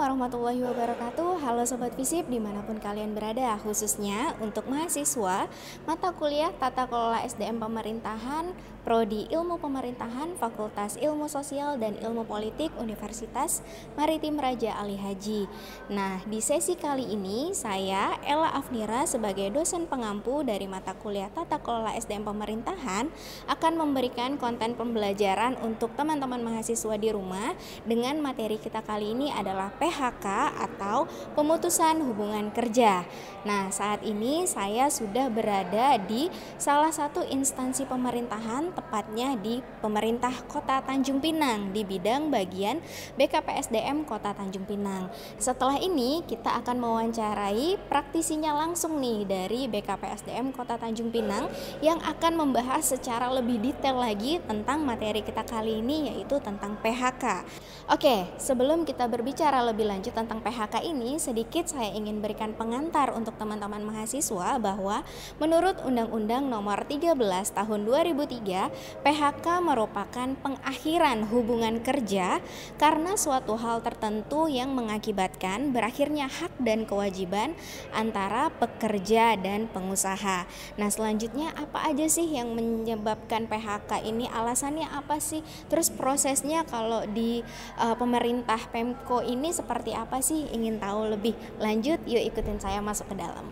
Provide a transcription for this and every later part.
warahmatullahi wabarakatuh. Halo Sobat Visip dimanapun kalian berada, khususnya untuk mahasiswa mata kuliah Tata Kelola SDM Pemerintahan, Prodi Ilmu Pemerintahan, Fakultas Ilmu Sosial dan Ilmu Politik Universitas Maritim Raja Ali Haji. Nah, di sesi kali ini saya, Ella Afnira, sebagai dosen pengampu dari mata kuliah Tata Kelola SDM Pemerintahan akan memberikan konten pembelajaran untuk teman-teman mahasiswa di rumah dengan materi kita kali ini adalah PHK atau pemutusan hubungan kerja. Nah, saat ini saya sudah berada di salah satu instansi pemerintahan, tepatnya di pemerintah Kota Tanjung Pinang di bidang bagian BKPSDM Kota Tanjung Pinang. Setelah ini kita akan mewawancarai praktisinya langsung nih dari BKPSDM Kota Tanjung Pinang yang akan membahas secara lebih detail lagi tentang materi kita kali ini, yaitu tentang PHK. Oke, sebelum kita berbicara lebih lanjut tentang PHK ini, sedikit saya ingin berikan pengantar untuk teman-teman mahasiswa bahwa menurut Undang-Undang Nomor 13 Tahun 2003, PHK merupakan pengakhiran hubungan kerja karena suatu hal tertentu yang mengakibatkan berakhirnya hak dan kewajiban antara pekerja dan pengusaha. Nah, selanjutnya apa aja sih yang menyebabkan PHK ini? Alasannya apa sih? Terus prosesnya kalau di pemerintah Pemko ini seperti apa sih? Ingin tahu lebih lanjut? Yuk ikutin saya masuk ke dalam.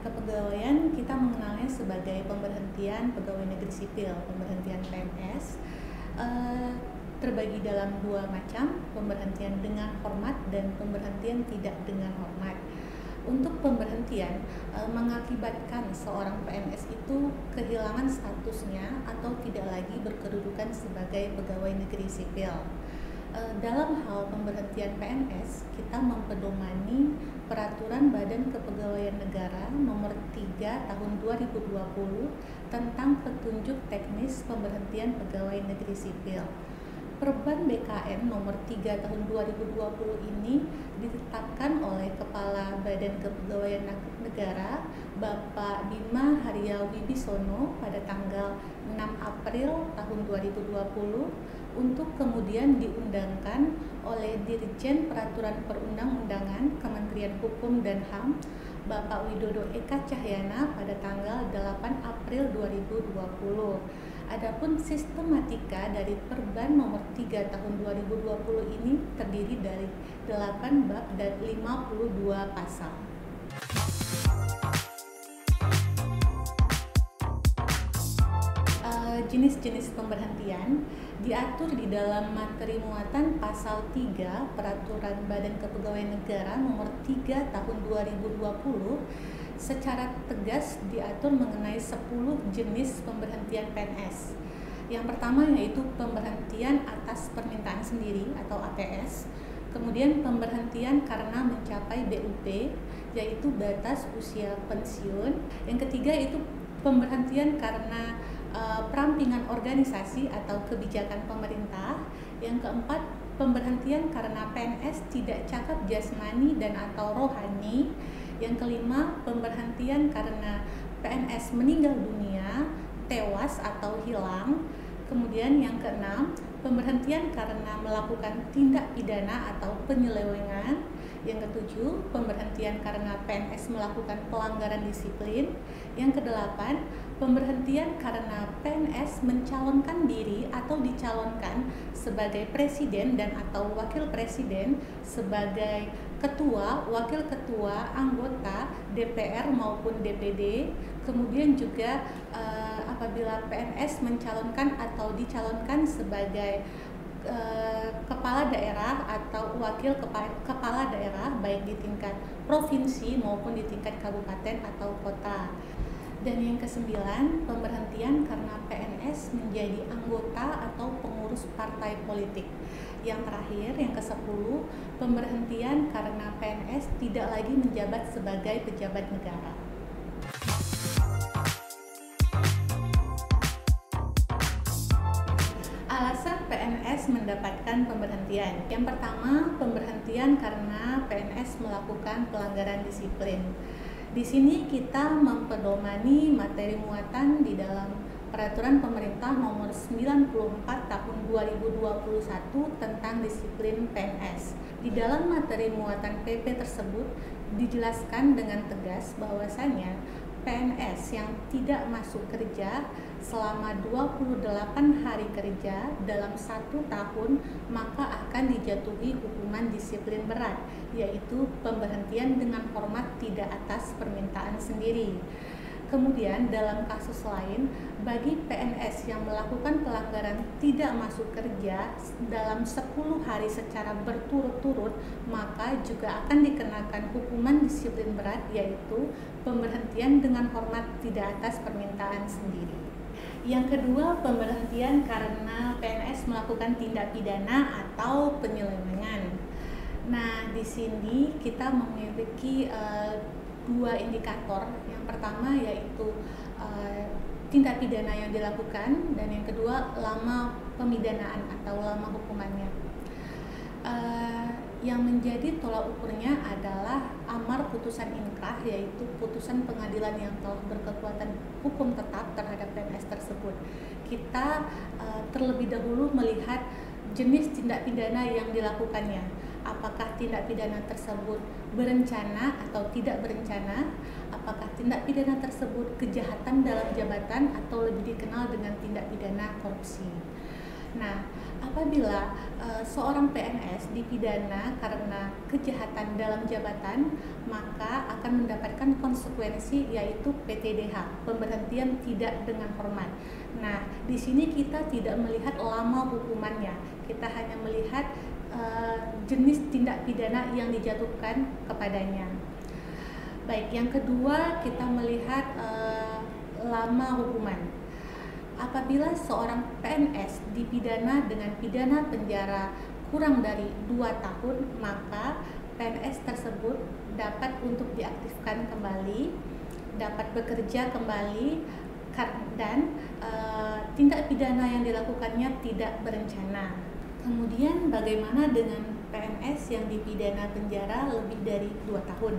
Kepegawaian kita mengenalnya sebagai pemberhentian pegawai negeri sipil, pemberhentian PNS, terbagi dalam dua macam, pemberhentian dengan hormat dan pemberhentian tidak dengan hormat. Untuk pemberhentian mengakibatkan seorang PNS itu kehilangan statusnya atau tidak lagi berkedudukan sebagai pegawai negeri sipil. Dalam hal pemberhentian PNS, kita mempedomani Peraturan Badan Kepegawaian Negara Nomor 3 Tahun 2020 tentang petunjuk teknis pemberhentian pegawai negeri sipil. Perban BKN Nomor 3 Tahun 2020 ini ditetapkan oleh Kepala Badan Kepegawaian Negara Bapak Bima Haria Wibisono pada tanggal 6 April tahun 2020 untuk kemudian diundangkan oleh Dirjen Peraturan Perundang-undangan Kementerian Hukum dan HAM Bapak Widodo Eka Cahyana pada tanggal 8 April 2020. Adapun sistematika dari Perban Nomor 3 Tahun 2020 ini terdiri dari 8 bab dan 52 pasal. Jenis-jenis pemberhentian diatur di dalam materi muatan pasal 3 Peraturan Badan Kepegawaian Negara Nomor 3 Tahun 2020 secara tegas diatur mengenai 10 jenis pemberhentian PNS. Yang pertama yaitu pemberhentian atas permintaan sendiri atau APS, kemudian pemberhentian karena mencapai BUP yaitu batas usia pensiun, yang ketiga itu pemberhentian karena perampingan organisasi atau kebijakan pemerintah. Yang keempat, pemberhentian karena PNS tidak cakap jasmani dan atau rohani. Yang kelima, pemberhentian karena PNS meninggal dunia, tewas atau hilang. Kemudian yang keenam, pemberhentian karena melakukan tindak pidana atau penyelewengan. Yang ketujuh, pemberhentian karena PNS melakukan pelanggaran disiplin. Yang kedelapan, pemberhentian karena PNS mencalonkan diri atau dicalonkan sebagai presiden dan atau wakil presiden, sebagai ketua, wakil ketua, anggota DPR maupun DPD. Kemudian juga apabila PNS mencalonkan atau dicalonkan sebagai kepala daerah atau wakil kepala daerah baik di tingkat provinsi maupun di tingkat kabupaten atau kota. Dan yang kesembilan, pemberhentian karena PNS menjadi anggota atau pengurus partai politik. Yang terakhir, yang ke-10, pemberhentian karena PNS tidak lagi menjabat sebagai pejabat negara. Alasan PNS mendapatkan pemberhentian. Yang pertama, pemberhentian karena PNS melakukan pelanggaran disiplin. Di sini kita mempedomani materi muatan di dalam Peraturan Pemerintah Nomor 94 Tahun 2021 tentang disiplin PNS. Di dalam materi muatan PP tersebut dijelaskan dengan tegas bahwasanya PNS yang tidak masuk kerja selama 28 hari kerja dalam 1 tahun maka akan dijatuhi hukuman disiplin berat, yaitu pemberhentian dengan hormat tidak atas permintaan sendiri. Kemudian dalam kasus lain, bagi PNS yang melakukan pelanggaran tidak masuk kerja dalam 10 hari secara berturut-turut, maka juga akan dikenakan hukuman disiplin berat, yaitu pemberhentian dengan hormat tidak atas permintaan sendiri. Yang kedua, pemberhentian karena PNS melakukan tindak pidana atau penyelewengan. Nah, di sini kita memiliki dua indikator. Yang pertama yaitu tindak pidana yang dilakukan, dan yang kedua lama pemidanaan atau lama hukumannya. Yang menjadi tolak ukurnya adalah amar putusan inkrah, yaitu putusan pengadilan yang telah berkekuatan hukum tetap terhadap PNS tersebut. Kita terlebih dahulu melihat jenis tindak pidana yang dilakukannya. Apakah tindak pidana tersebut berencana atau tidak berencana? Apakah tindak pidana tersebut kejahatan dalam jabatan atau lebih dikenal dengan tindak pidana korupsi? Nah, apabila seorang PNS dipidana karena kejahatan dalam jabatan, maka akan mendapatkan konsekuensi yaitu PTDH, pemberhentian tidak dengan hormat. Nah, di sini kita tidak melihat lama hukumannya, kita hanya melihat jenis tindak pidana yang dijatuhkan kepadanya. Baik, yang kedua kita melihat lama hukuman. Apabila seorang PNS dipidana dengan pidana penjara kurang dari 2 tahun, maka PNS tersebut dapat untuk diaktifkan kembali, dapat bekerja kembali, dan tindak pidana yang dilakukannya tidak berencana. Kemudian bagaimana dengan PNS yang dipidana penjara lebih dari 2 tahun?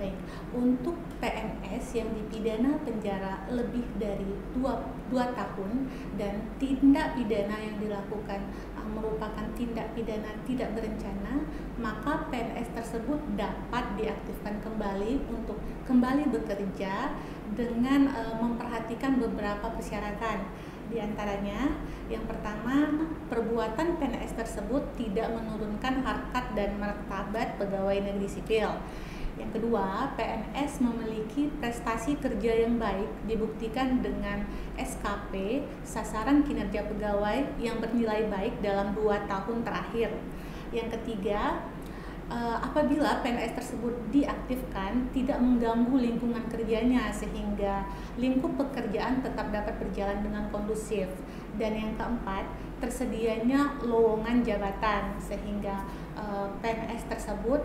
Baik, untuk PNS yang dipidana penjara lebih dari 2 tahun dan tindak pidana yang dilakukan merupakan tindak pidana tidak berencana, maka PNS tersebut dapat diaktifkan kembali untuk kembali bekerja dengan memperhatikan beberapa persyaratan. Di antaranya, yang pertama, perbuatan PNS tersebut tidak menurunkan harkat dan martabat pegawai negeri sipil. Yang kedua, PNS memiliki prestasi kerja yang baik dibuktikan dengan SKP sasaran kinerja pegawai yang bernilai baik dalam 2 tahun terakhir. Yang ketiga, apabila PNS tersebut diaktifkan tidak mengganggu lingkungan kerjanya sehingga lingkup pekerjaan tetap dapat berjalan dengan kondusif. Dan yang keempat, tersedianya lowongan jabatan sehingga PNS tersebut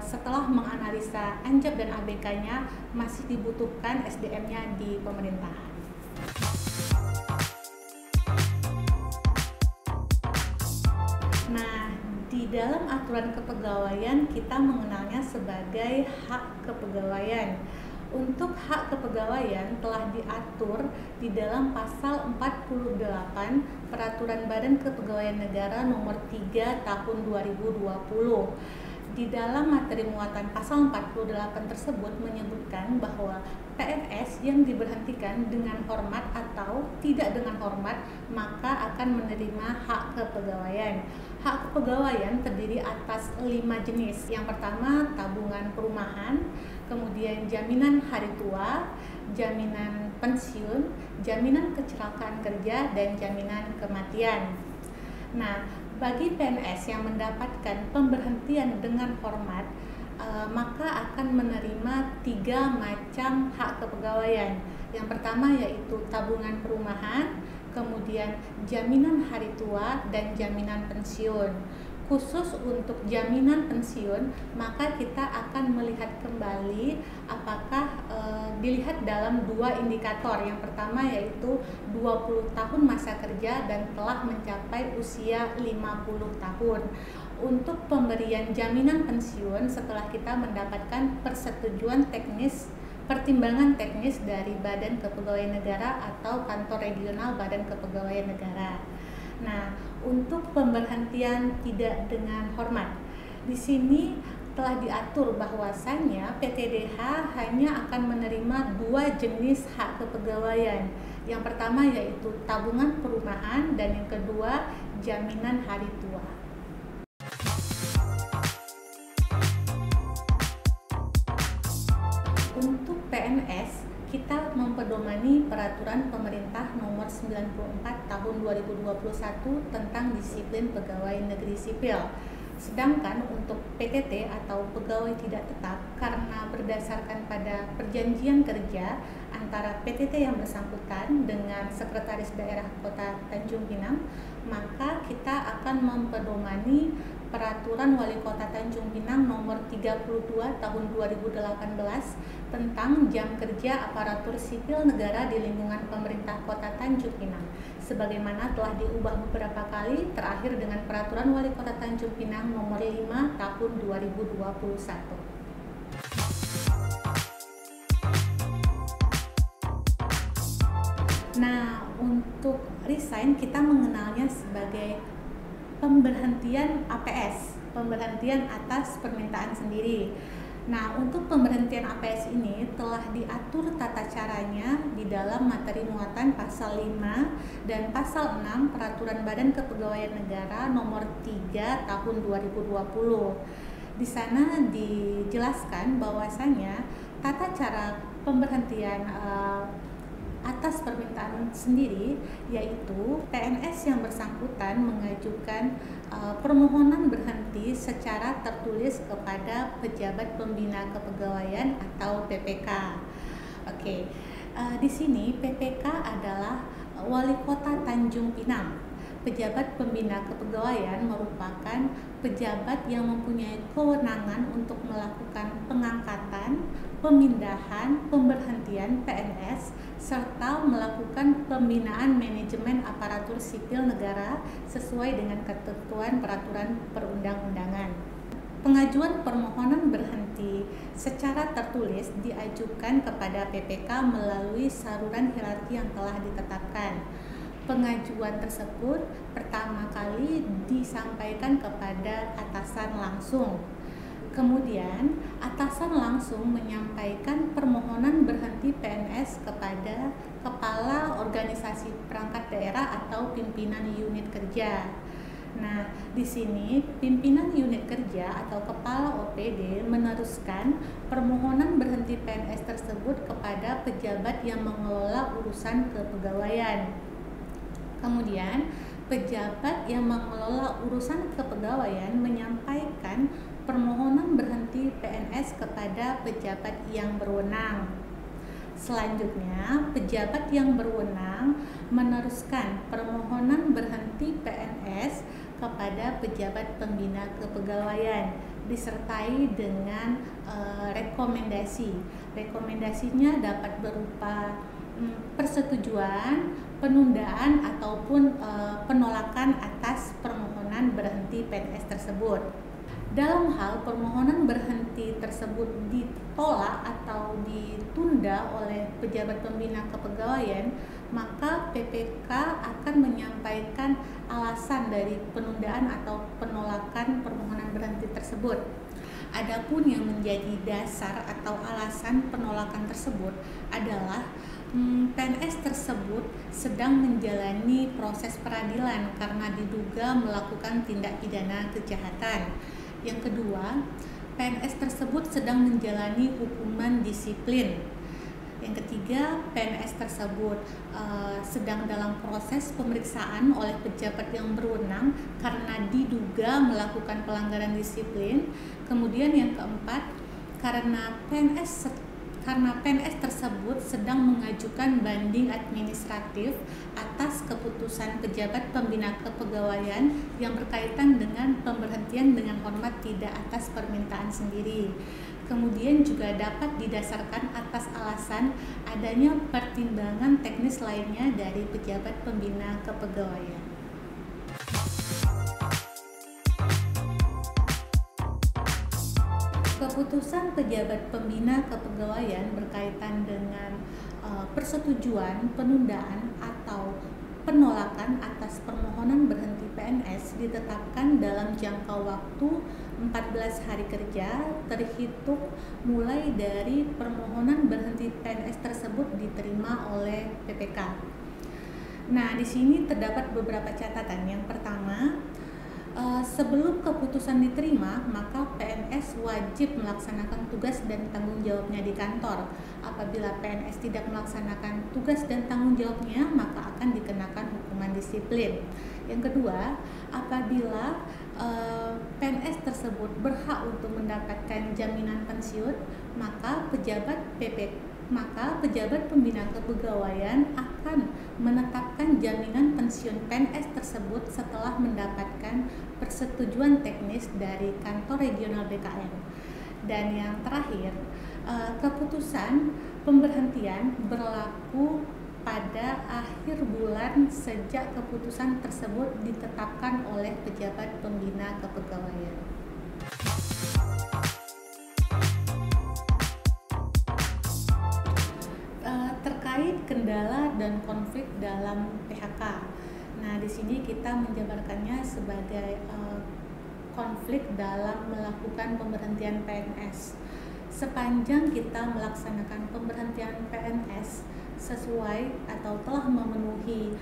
setelah menganalisa ANJAP dan ABK-nya masih dibutuhkan SDM-nya di pemerintahan. Nah, di dalam aturan kepegawaian kita mengenalnya sebagai hak kepegawaian. Untuk hak kepegawaian telah diatur di dalam pasal 48 Peraturan Badan Kepegawaian Negara Nomor 3 Tahun 2020. Di dalam materi muatan pasal 48 tersebut menyebutkan bahwa PNS yang diberhentikan dengan hormat atau tidak dengan hormat maka akan menerima hak kepegawaian. Hak kepegawaian terdiri atas 5 jenis. Yang pertama, tabungan perumahan, kemudian jaminan hari tua, jaminan pensiun, jaminan kecelakaan kerja, dan jaminan kematian. Nah, bagi PNS yang mendapatkan pemberhentian dengan hormat, maka akan menerima 3 macam hak kepegawaian. Yang pertama yaitu tabungan perumahan, kemudian jaminan hari tua, dan jaminan pensiun. Khusus untuk jaminan pensiun, maka kita akan melihat kembali apakah dilihat dalam 2 indikator. Yang pertama yaitu 20 tahun masa kerja dan telah mencapai usia 50 tahun. Untuk pemberian jaminan pensiun setelah kita mendapatkan persetujuan teknis, pertimbangan teknis dari Badan Kepegawaian Negara atau Kantor Regional Badan Kepegawaian Negara. Nah, untuk pemberhentian tidak dengan hormat, di sini telah diatur bahwasannya PTDH hanya akan menerima 2 jenis hak kepegawaian. Yang pertama yaitu tabungan perumahan dan yang kedua jaminan hari tua. Untuk PNS, kita mempedomani peraturan pemerintah nomor 94 tahun 2021 tentang disiplin pegawai negeri sipil. Sedangkan untuk PTT atau pegawai tidak tetap, karena berdasarkan pada perjanjian kerja antara PTT yang bersangkutan dengan Sekretaris Daerah Kota Tanjung Pinang, maka kita akan mempedomani Peraturan Wali Kota Tanjung Pinang nomor 32 tahun 2018 tentang jam kerja aparatur sipil negara di lingkungan pemerintah Kota Tanjung Pinang, sebagaimana telah diubah beberapa kali, terakhir dengan Peraturan Wali Kota Tanjung Pinang nomor 5 tahun 2021. Nah, untuk resign kita mengenalnya sebagai pemberhentian APS, pemberhentian atas permintaan sendiri. Nah, untuk pemberhentian APS ini telah diatur tata caranya di dalam materi muatan pasal 5 dan pasal 6 Peraturan Badan Kepegawaian Negara nomor 3 tahun 2020. Di sana dijelaskan bahwasanya tata cara pemberhentian atas permintaan sendiri, yaitu PNS yang bersangkutan mengajukan permohonan berhenti secara tertulis kepada pejabat pembina kepegawaian atau PPK. Oke, di sini PPK adalah Wali Kota Tanjung Pinang. Pejabat pembina kepegawaian merupakan pejabat yang mempunyai kewenangan untuk melakukan pengangkatan, pemindahan, pemberhentian PNS, serta melakukan pembinaan manajemen aparatur sipil negara sesuai dengan ketentuan peraturan perundang-undangan. Pengajuan permohonan berhenti secara tertulis diajukan kepada PPK melalui saluran hierarki yang telah ditetapkan. Pengajuan tersebut pertama kali disampaikan kepada atasan langsung. Kemudian, atasan langsung menyampaikan permohonan berhenti PNS kepada Kepala Organisasi Perangkat Daerah atau pimpinan unit kerja. Nah, di sini pimpinan unit kerja atau kepala OPD meneruskan permohonan berhenti PNS tersebut kepada pejabat yang mengelola urusan kepegawaian. Kemudian, pejabat yang mengelola urusan kepegawaian menyampaikan permohonan berhenti PNS kepada pejabat yang berwenang. Selanjutnya, pejabat yang berwenang meneruskan permohonan berhenti PNS kepada pejabat pembina kepegawaian disertai dengan rekomendasi. Rekomendasinya dapat berupa persetujuan, penundaan ataupun penolakan atas permohonan berhenti PNS tersebut. Dalam hal permohonan berhenti tersebut ditolak atau ditunda oleh pejabat pembina kepegawaian, maka PPK akan menyampaikan alasan dari penundaan atau penolakan permohonan berhenti tersebut. Adapun yang menjadi dasar atau alasan penolakan tersebut adalah PNS tersebut sedang menjalani proses peradilan karena diduga melakukan tindak pidana kejahatan. Yang kedua, PNS tersebut sedang menjalani hukuman disiplin. Yang ketiga, PNS tersebut sedang dalam proses pemeriksaan oleh pejabat yang berwenang karena diduga melakukan pelanggaran disiplin. Kemudian yang keempat, karena PNS tersebut sedang mengajukan banding administratif atas keputusan pejabat pembina kepegawaian yang berkaitan dengan pemberhentian dengan hormat tidak atas permintaan sendiri. Kemudian juga dapat didasarkan atas alasan adanya pertimbangan teknis lainnya dari pejabat pembina kepegawaian. Keputusan pejabat pembina kepegawaian berkaitan dengan persetujuan, penundaan, atau penolakan atas permohonan berhenti PNS ditetapkan dalam jangka waktu 14 hari kerja terhitung mulai dari permohonan berhenti PNS tersebut diterima oleh PPK. Nah, di sini terdapat beberapa catatan. Yang pertama, sebelum keputusan diterima, maka PNS wajib melaksanakan tugas dan tanggung jawabnya di kantor. Apabila PNS tidak melaksanakan tugas dan tanggung jawabnya, maka akan dikenakan hukuman disiplin. Yang kedua, apabila PNS tersebut berhak untuk mendapatkan jaminan pensiun, maka pejabat pembina kepegawaian akan menetapkan jaminan pensiun PNS tersebut setelah mendapatkan persetujuan teknis dari kantor regional BKN. Dan yang terakhir, keputusan pemberhentian berlaku pada akhir bulan sejak keputusan tersebut ditetapkan oleh pejabat pembina kepegawaian. Terkait kendala dan konflik dalam PHK. Nah, di sini kita menjabarkannya sebagai konflik dalam melakukan pemberhentian PNS. Sepanjang kita melaksanakan pemberhentian PNS sesuai atau telah memenuhi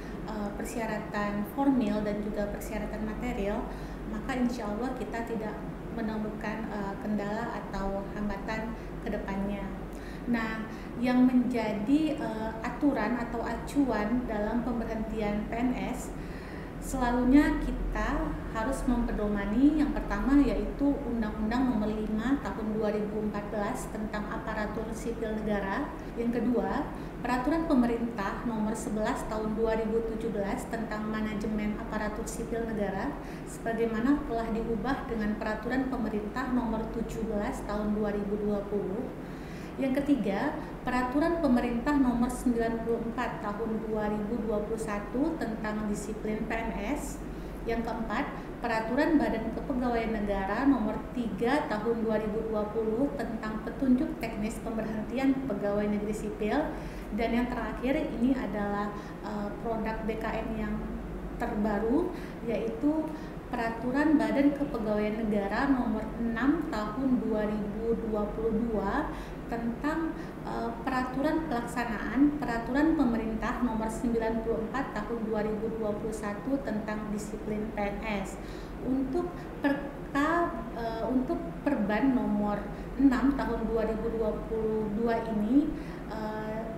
persyaratan formil dan juga persyaratan material, maka insya Allah kita tidak menemukan kendala atau hambatan ke depannya. Nah, yang menjadi aturan atau acuan dalam pemberhentian PNS selalunya kita harus mempedomani yang pertama yaitu Undang-Undang Nomor 5 Tahun 2014 tentang Aparatur Sipil Negara. Yang kedua, Peraturan Pemerintah Nomor 11 Tahun 2017 tentang Manajemen Aparatur Sipil Negara sebagaimana telah diubah dengan Peraturan Pemerintah Nomor 17 Tahun 2020. Yang ketiga, Peraturan Pemerintah Nomor 94 Tahun 2021 tentang Disiplin PNS. Yang keempat, Peraturan Badan Kepegawaian Negara Nomor 3 Tahun 2020 tentang Petunjuk Teknis Pemberhentian Pegawai Negeri Sipil. Dan yang terakhir ini adalah produk BKN yang terbaru, yaitu Peraturan Badan Kepegawaian Negara Nomor 6 Tahun 2022 tentang peraturan pelaksanaan Peraturan Pemerintah Nomor 94 Tahun 2021 tentang Disiplin PNS. Untuk Perban Nomor 6 Tahun 2022 ini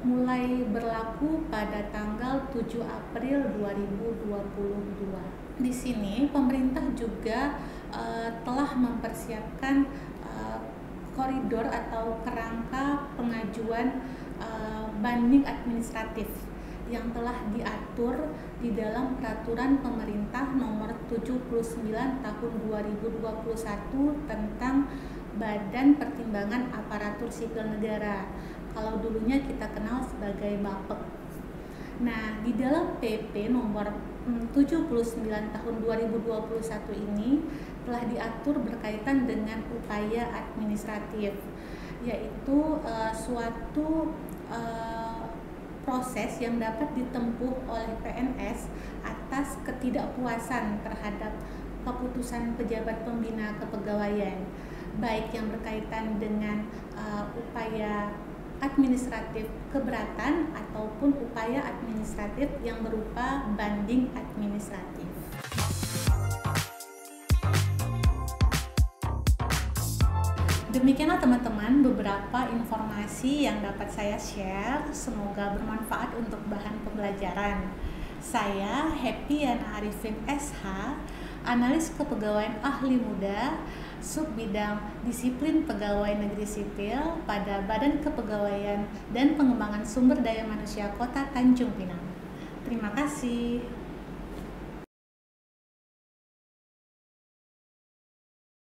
mulai berlaku pada tanggal 7 April 2022. Di sini pemerintah juga telah mempersiapkan koridor atau kerangka pengajuan banding administratif yang telah diatur di dalam Peraturan Pemerintah Nomor 79 Tahun 2021 tentang Badan Pertimbangan Aparatur Sipil Negara. Kalau dulunya kita kenal sebagai BAPEK. Nah, di dalam PP Nomor 79 Tahun 2021 ini telah diatur berkaitan dengan upaya administratif, yaitu suatu proses yang dapat ditempuh oleh PNS atas ketidakpuasan terhadap keputusan pejabat pembina kepegawaian. baik yang berkaitan dengan upaya administratif keberatan ataupun upaya administratif yang berupa banding administratif. Demikianlah teman-teman beberapa informasi yang dapat saya share, semoga bermanfaat untuk bahan pembelajaran. Saya Happy Yana Arifin SH, analis kepegawaian ahli muda, subbidang disiplin pegawai negeri sipil pada Badan Kepegawaian dan Pengembangan Sumber Daya Manusia Kota Tanjung Pinang. Terima kasih.